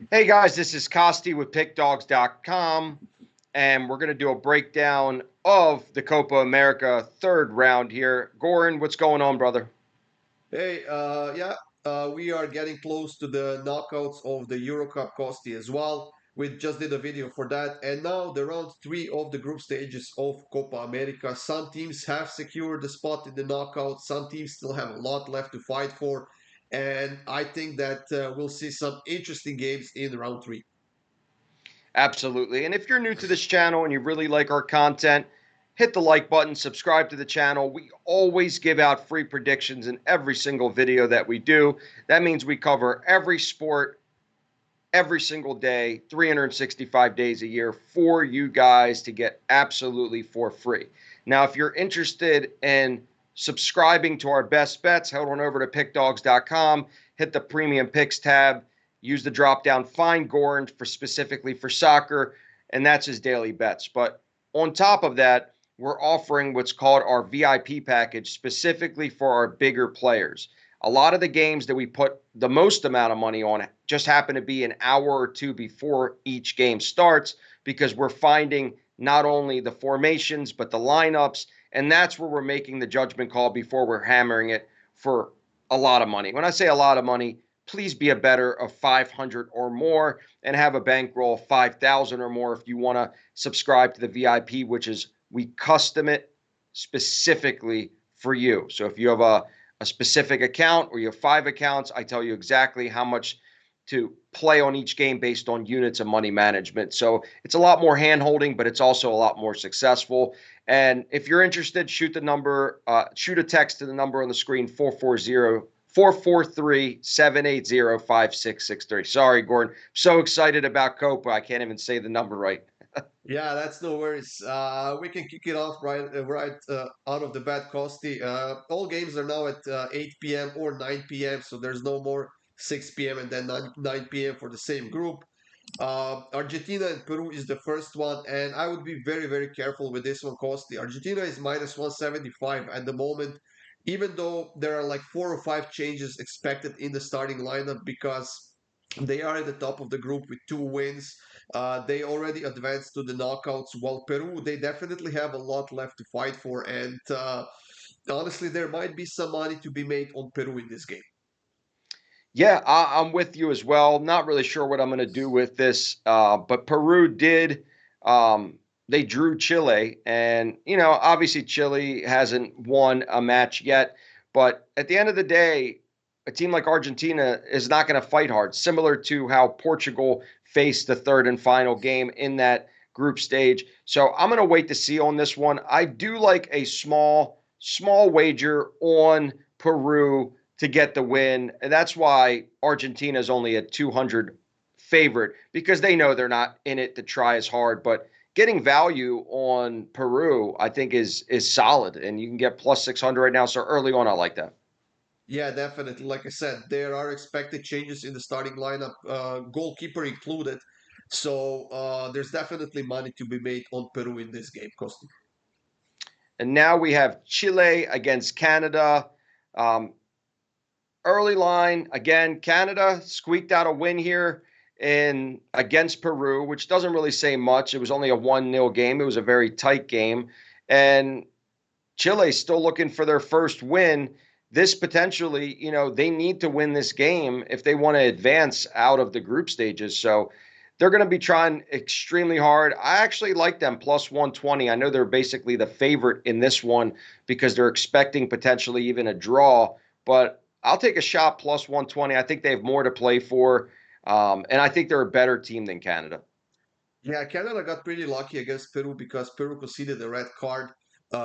Hey guys, this is Costi with Pickdawgz.com, and we're going to do a breakdown of the Copa America third round here. Goran, what's going on, brother? Hey, yeah, we are getting close to the knockouts of the Euro Cup Costi as well. We just did a video for that. And now the round three of the group stages of Copa America. Some teams have secured the spot in the knockout. Some teams still have a lot left to fight for. And I think that we'll see some interesting games in round three. Absolutely. And if you're new to this channel and you really like our content, hit the like button, subscribe to the channel. We always give out free predictions in every single video that we do. That means we cover every sport every single day, 365 days a year for you guys to get absolutely for free. Now, if you're interested in subscribing to our best bets, head on over to pickdawgz.com, hit the premium picks tab, use the drop down, find Goran for specifically for soccer, and that's his daily bets. But on top of that, we're offering what's called our VIP package specifically for our bigger players. A lot of the games that we put the most amount of money on just happen to be an hour or two before each game starts because we're finding not only the formations but the lineups, and that's where we're making the judgment call before we're hammering it for a lot of money. When I say a lot of money, please be a better of 500 or more and have a bankroll of 5,000 or more if you want to subscribe to the VIP, which is we custom it specifically for you. So if you have a specific account or you have 5 accounts, I tell you exactly how much to play on each game based on units of money management. So it's a lot more hand holding, but it's also a lot more successful. And if you're interested, shoot a text to the number on the screen 443-780-5663. Sorry, Gordon. So excited about Copa. I can't even say the number right. Yeah, that's no worries. We can kick it off right out of the bat, Costi. All games are now at 8 p.m. or 9 p.m., so there's no more 6 p.m. and then 9 p.m. for the same group. Argentina and Peru is the first one, and I would be very, very careful with this one, Costi. Argentina is minus 175 at the moment, even though there are like 4 or 5 changes expected in the starting lineup because they are at the top of the group with 2 wins. They already advanced to the knockouts, while Peru, they definitely have a lot left to fight for. And honestly, there might be some money to be made on Peru in this game. Yeah, I'm with you as well. Not really sure what I'm going to do with this, but Peru did. They drew Chile, and obviously Chile hasn't won a match yet. But at the end of the day, a team like Argentina is not going to fight hard. Similar to how Portugal faced the third and final game in that group stage. So I'm going to wait to see on this one. I do like a small wager on Peru to get the win. And that's why Argentina is only a 200 favorite because they know they're not in it to try as hard. But getting value on Peru, I think, is solid, and you can get plus 600 right now. So early on, I like that. Yeah, definitely. Like I said, there are expected changes in the starting lineup, goalkeeper included. So there's definitely money to be made on Peru in this game, Costa. And now we have Chile against Canada. Um, Early line again. Canada squeaked out a win here in against Peru, which doesn't really say much. It was only a 1-0 game. It was a very tight game, and Chile's still looking for their first win. This potentially, they need to win this game if they want to advance out of the group stages. So they're going to be trying extremely hard. I actually like them plus 120. I know they're basically the favorite in this one because they're expecting potentially even a draw, but I'll take a shot plus 120. I think they have more to play for. And I think they're a better team than Canada. Yeah, Canada got pretty lucky against Peru because Peru conceded a red card.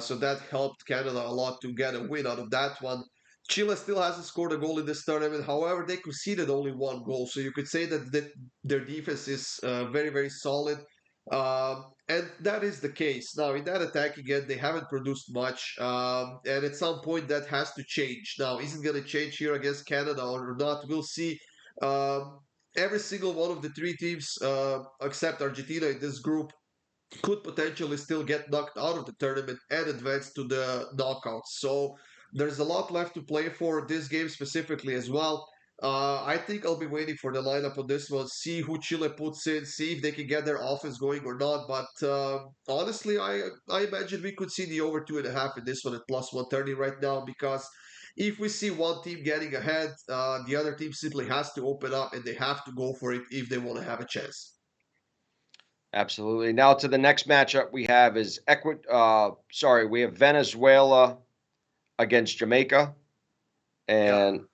So that helped Canada a lot to get a win out of that one. Chile still hasn't scored a goal in this tournament. However, they conceded only 1 goal. So you could say that their defense is very, very solid. And that is the case. Now, in that attack again, they haven't produced much. And at some point, that has to change. Now, is it going to change here against Canada or not? We'll see. Um, every single one of the three teams, except Argentina in this group, could potentially still get knocked out of the tournament and advance to the knockouts. So there's a lot left to play for this game specifically as well. I think I'll be waiting for the lineup on this one, see who Chile puts in, see if they can get their offense going or not. But honestly, I imagine we could see the over 2.5 in this one at plus 130 right now because if we see one team getting ahead, the other team simply has to open up and they have to go for it if they want to have a chance. Absolutely. Now to the next matchup we have is we have Venezuela against Jamaica. Yeah. And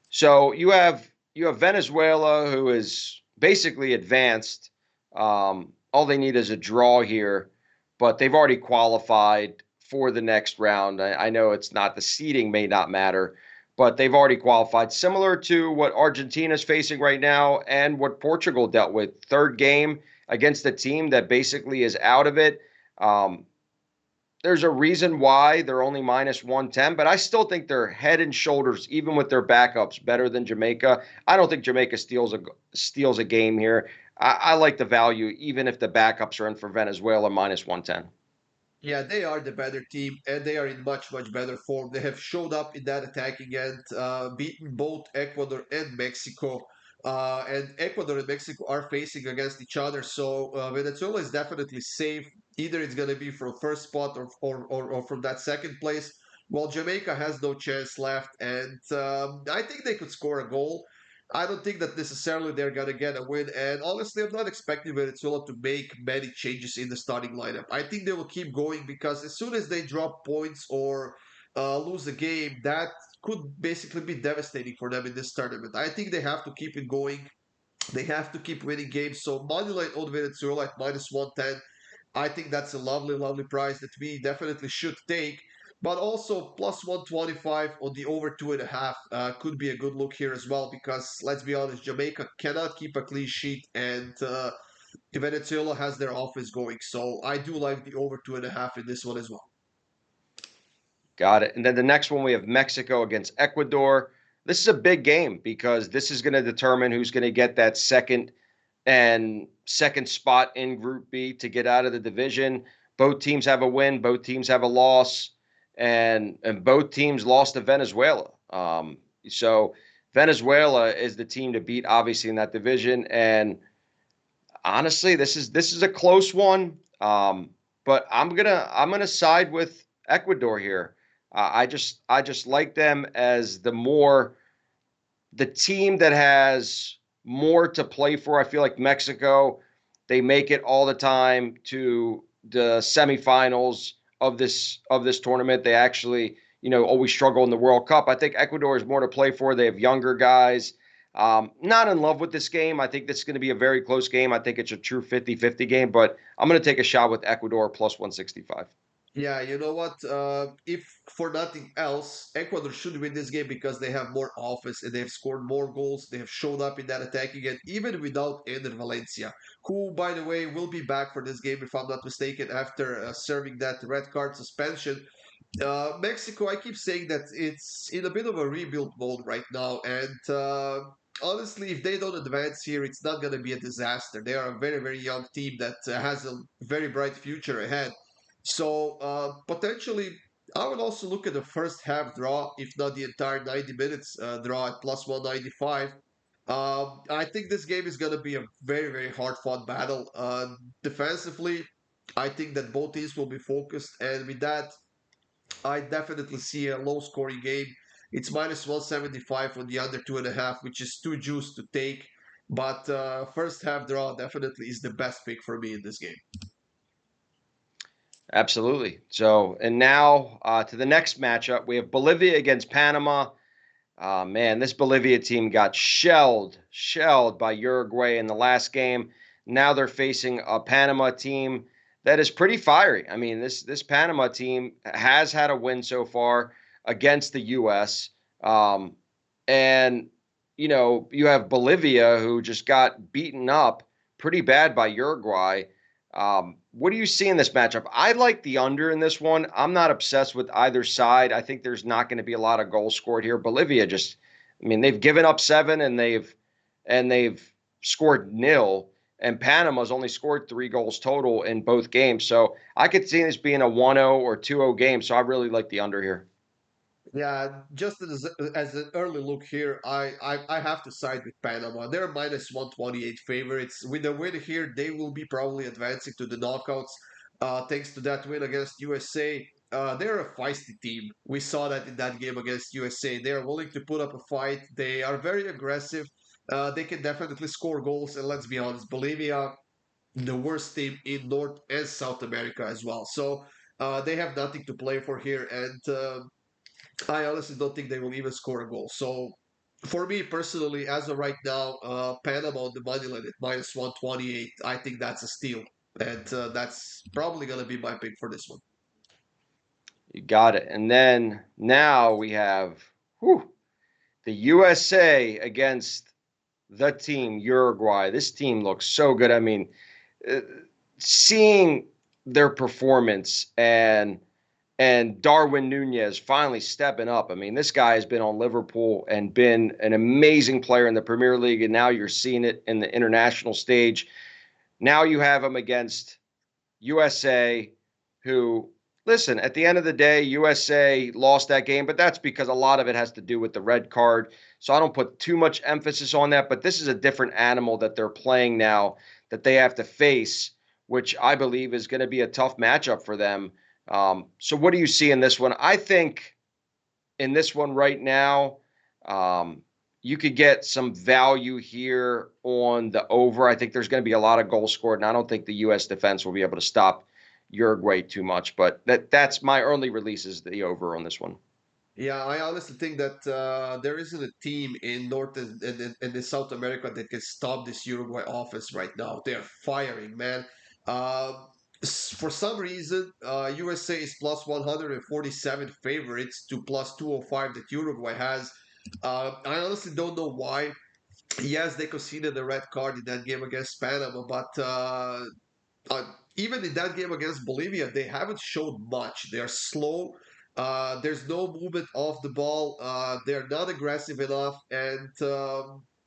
so you have Venezuela, who is basically advanced. All they need is a draw here, but they've already qualified for the next round. I know it's not, the seeding may not matter, but they've already qualified, similar to what Argentina is facing right now and what Portugal dealt with. Third game against a team that basically is out of it. Um, there's a reason why they're only minus 110, but I still think they're head and shoulders, even with their backups, better than Jamaica. I don't think Jamaica steals a game here. I like the value, even if the backups are in for Venezuela minus 110. Yeah, they are the better team, and they are in much, much better form. They have showed up in that attacking end, beaten both Ecuador and Mexico. And Ecuador and Mexico are facing against each other, so Venezuela is definitely safe. Either it's going to be from first spot or from that second place, while Jamaica has no chance left. And I think they could score a goal. I don't think that necessarily they're gonna get a win, and honestly, I'm not expecting Venezuela to make many changes in the starting lineup. I think they will keep going because as soon as they drop points or lose a game, that could basically be devastating for them in this tournament. I think they have to keep it going. They have to keep winning games. So moneyline on Venezuela at minus 110. I think that's a lovely, lovely price that we definitely should take. But also plus 125 on the over 2.5 could be a good look here as well because let's be honest, Jamaica cannot keep a clean sheet and Venezuela has their offense going. So I do like the over 2.5 in this one as well. Got it. And then the next one, we have Mexico against Ecuador. This is a big game because this is going to determine who's going to get that second spot in Group B to get out of the division. Both teams have a win, both teams have a loss, and both teams lost to Venezuela. So Venezuela is the team to beat, obviously, in that division. And honestly, this is a close one. But I'm gonna side with Ecuador here. I just like them as the team that has more to play for. I feel like Mexico, they make it all the time to the semifinals of this tournament. They actually, always struggle in the World Cup. I think Ecuador is more to play for. They have younger guys. Not in love with this game. I think this is going to be a very close game. I think it's a true 50-50 game, but I'm going to take a shot with Ecuador plus 165. Yeah, you know what? If for nothing else, Ecuador should win this game because they have more offense and they've scored more goals. They have showed up in that attacking end, even without Ender Valencia, who, by the way, will be back for this game if I'm not mistaken after serving that red card suspension. Mexico, I keep saying that it's in a bit of a rebuild mode right now, and honestly, if they don't advance here, it's not going to be a disaster. They are a very, very young team that has a very bright future ahead. So potentially, I would also look at the first half draw, if not the entire 90 minutes draw at plus 195. I think this game is going to be a very, very hard fought battle. Defensively, I think that both teams will be focused, and with that, I definitely see a low scoring game. It's minus 175 on the under 2.5, which is too juice to take. But first half draw definitely is the best pick for me in this game. Absolutely. So, and now to the next matchup, we have Bolivia against Panama. Man, this Bolivia team got shelled by Uruguay in the last game. Now they're facing a Panama team that is pretty fiery. I mean, this Panama team has had a win so far against the U.S. And you have Bolivia, who just got beaten up pretty bad by Uruguay. What do you see in this matchup? I like the under in this one. I'm not obsessed with either side. I think there's not going to be a lot of goals scored here. Bolivia just, I mean, they've given up 7 and they've scored nil. And Panama's only scored 3 goals total in both games. So I could see this being a 1-0 or 2-0 game. So I really like the under here. Yeah, just as an early look here, I have to side with Panama. They're minus 128 favorites. With the win here, they will be probably advancing to the knockouts. Thanks to that win against USA. They're a feisty team. We saw that in that game against USA. They are willing to put up a fight. They are very aggressive. They can definitely score goals. And let's be honest, Bolivia, the worst team in North and South America as well. So they have nothing to play for here. And I honestly don't think they will even score a goal. So for me personally, as of right now, Panama on the money line at minus 128, I think that's a steal. And that's probably going to be my pick for this one. You got it. And then now we have whew, the USA against the team Uruguay. This team looks so good. I mean, uh, seeing their performance and Darwin Nunez finally stepping up. I mean, this guy has been on Liverpool and been an amazing player in the Premier League, and now you're seeing it in the international stage. Now you have him against USA, who, listen, at the end of the day, USA lost that game, but that's because a lot of it has to do with the red card. So I don't put too much emphasis on that. But this is a different animal that they're playing now that they have to face, which I believe is going to be a tough matchup for them. So what do you see in this one? I think in this one right now, um, you could get some value here on the over. I think there's going to be a lot of goals scored, and I don't think the U.S. defense will be able to stop Uruguay too much. But that's my early release is the over on this one. Yeah, I honestly think that there isn't a team in North and in South America that can stop this Uruguay offense right now. They're firing, man. For some reason, USA is plus 147 favorites to plus 205 that Uruguay has. I honestly don't know why. Yes, they conceded the red card in that game against Panama, but uh, even in that game against Bolivia, they haven't showed much. They're slow. There's no movement off the ball. They're not aggressive enough, and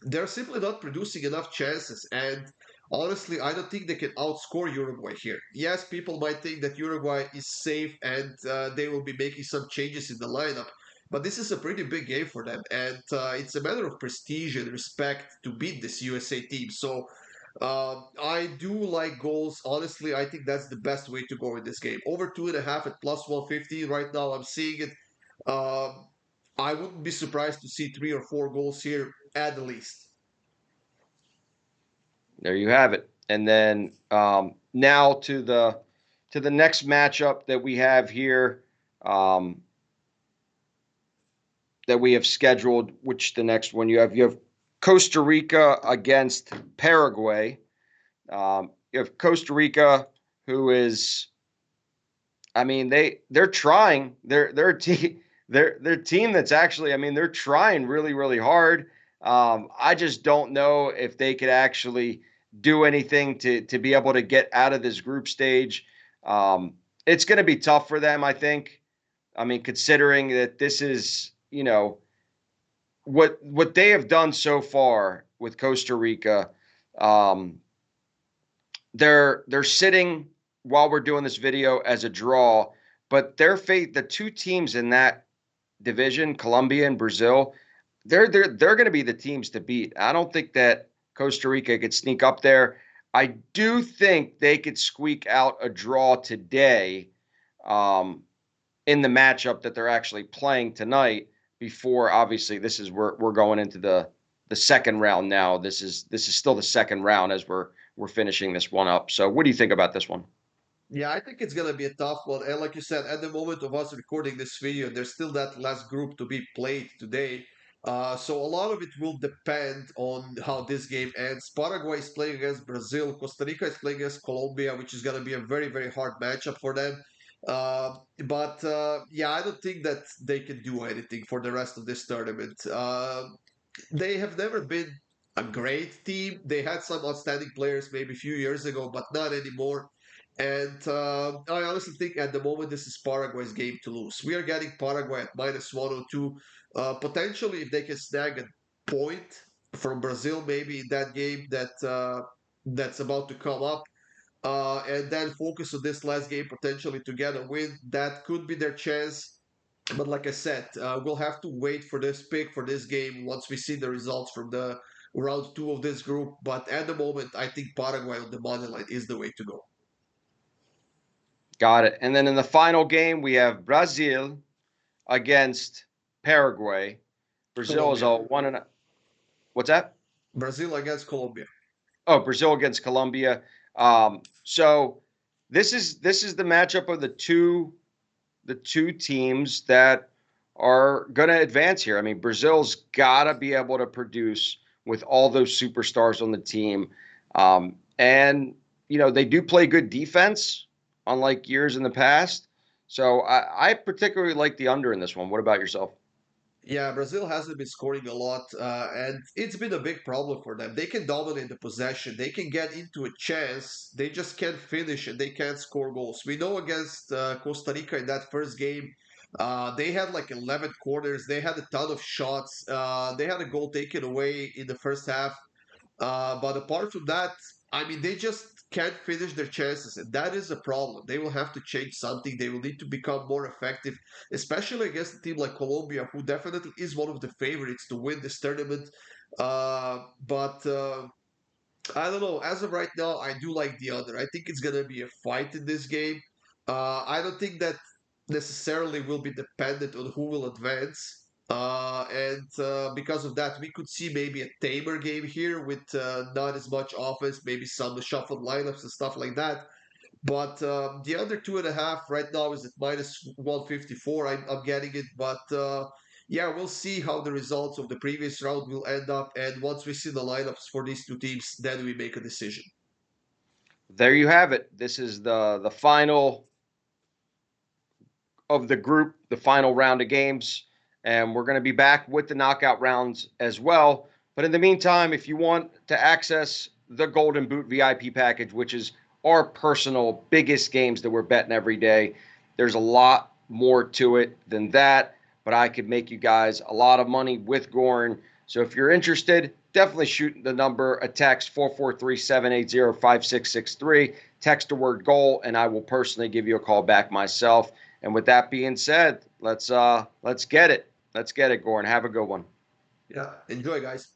they're simply not producing enough chances. And honestly, I don't think they can outscore Uruguay here. Yes, people might think that Uruguay is safe and they will be making some changes in the lineup. But this is a pretty big game for them, and it's a matter of prestige and respect to beat this USA team. So I do like goals. Honestly, I think that's the best way to go in this game. Over 2.5 at plus 150 right now. I'm seeing it. Um, I wouldn't be surprised to see 3 or 4 goals here at the least. There you have it. And then now to the next matchup that we have here. That we have scheduled, which the next one you have Costa Rica against Paraguay. You have Costa Rica, who is, I mean, they're trying. They're a team. They're a team that's actually, I mean, they're trying really really hard. I just don't know if they could actually do anything to be able to get out of this group stage. It's going to be tough for them, I think. I mean, considering that this is, what they have done so far with Costa Rica. Um, they're sitting while we're doing this video as a draw, but the two teams in that division, Colombia and Brazil, they're going to be the teams to beat. I don't think that Costa Rica could sneak up there. I do think they could squeak out a draw today, um, in the matchup that they're actually playing tonight. Before, obviously, this is we're going into the second round now. This is still the second round as we're finishing this one up. So, what do you think about this one? Yeah, I think it's gonna be a tough one. And like you said, at the moment of us recording this video, there's still that last group to be played today. So a lot of it will depend on how this game ends. Paraguay is playing against Brazil. Costa Rica is playing against Colombia, which is gonna be a very, very hard matchup for them. But yeah, I don't think that they can do anything for the rest of this tournament. They have never been a great team. They had some outstanding players maybe a few years ago, but not anymore. And I honestly think at the moment this is Paraguay's game to lose. We are getting Paraguay at minus 102. Potentially, if they can snag a point from Brazil, maybe in that game that's about to come up, and then focus on this last game potentially to get a win, that could be their chance. But like I said, we'll have to wait for this pick for this game once we see the results from the round two of this group. But at the moment, I think Paraguay on the money line is the way to go. Got it. And then in the final game, we have Brazil against Paraguay. Brazil is Colombia. a one and a, what's that? Brazil against Colombia. Oh, Brazil against Colombia. So this is the matchup of the two teams that are going to advance here. I mean, Brazil's got to be able to produce with all those superstars on the team. And, they do play good defense, unlike years in the past. So I particularly like the under in this one. What about yourself? Yeah, Brazil hasn't been scoring a lot, and it's been a big problem for them. They can dominate the possession, they can get into a chance, they just can't finish and they can't score goals. We know against Costa Rica in that first game, they had like 11 corners, they had a ton of shots, they had a goal taken away in the first half. But apart from that, I mean, they just can't finish their chances, and that is a problem. They will have to change something. They will need to become more effective, especially against a team like Colombia, who definitely is one of the favorites to win this tournament. But I don't know. As of right now, I do like the under. I think it's gonna be a fight in this game. I don't think that necessarily will be dependent on who will advance. And because of that, we could see maybe a tamer game here with not as much offense, maybe some shuffled lineups and stuff like that. But the under 2.5 right now is at minus 154. I'm getting it, but yeah, we'll see how the results of the previous round will end up. And once we see the lineups for these two teams, then we make a decision. There you have it. This is the final of the group, the final round of games. And we're going to be back with the knockout rounds as well. But in the meantime, if you want to access the Golden Boot VIP package, which is our personal biggest games that we're betting every day, there's a lot more to it than that. But I could make you guys a lot of money with Goran. So if you're interested, definitely shoot the number a text 443-780-5663. Text the word goal, and I will personally give you a call back myself. And with that being said, let's get it. Let's get it, Goran. Have a good one. Yeah, enjoy, guys.